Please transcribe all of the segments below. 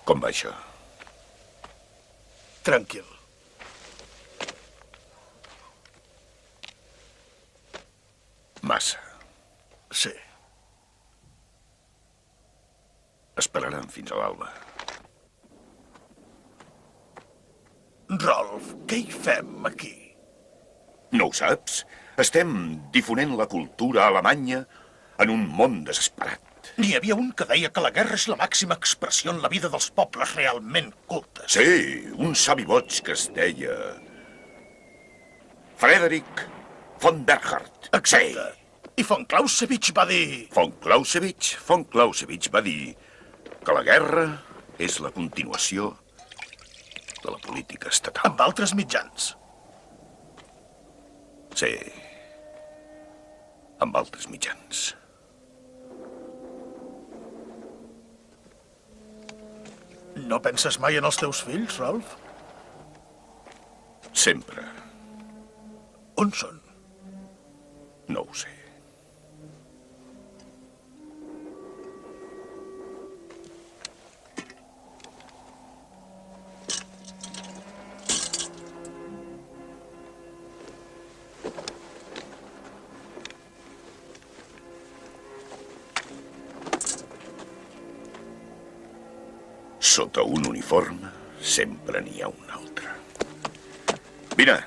Com va això? Tranquil. Massa. Sí. Esperaran fins a l'alba. Rolf, què hi fem aquí? No ho saps? Estem difonent la cultura alemanya en un món desesperat. N'hi havia un que deia que la guerra és la màxima expressió en la vida dels pobles realment cultes. Sí, un savi boig que es deia... Friedrich von Berghardt. Exacte. I von Clausewitz va dir... Von Clausewitz va dir que la guerra és la continuació de la política estatal. Amb altres mitjans. Sí, amb altres mitjans. No penses mai en els teus fills, Rolf? Sempre. On són? No ho sé. Sota un uniforme sempre n'hi ha un altre. Vine.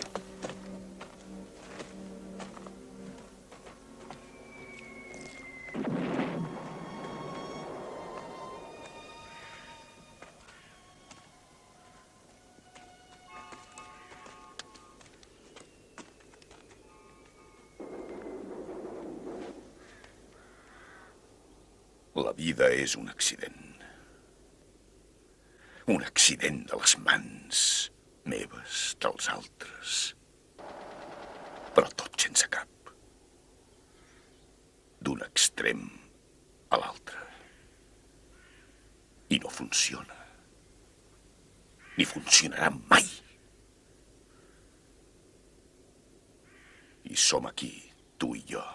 La vida és un accident. Un accident de les mans meves, dels altres. Però tot sense cap. D'un extrem a l'altre. I no funciona. Ni funcionarà mai. I som aquí, tu i jo,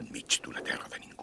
enmig d'una terra de ningú.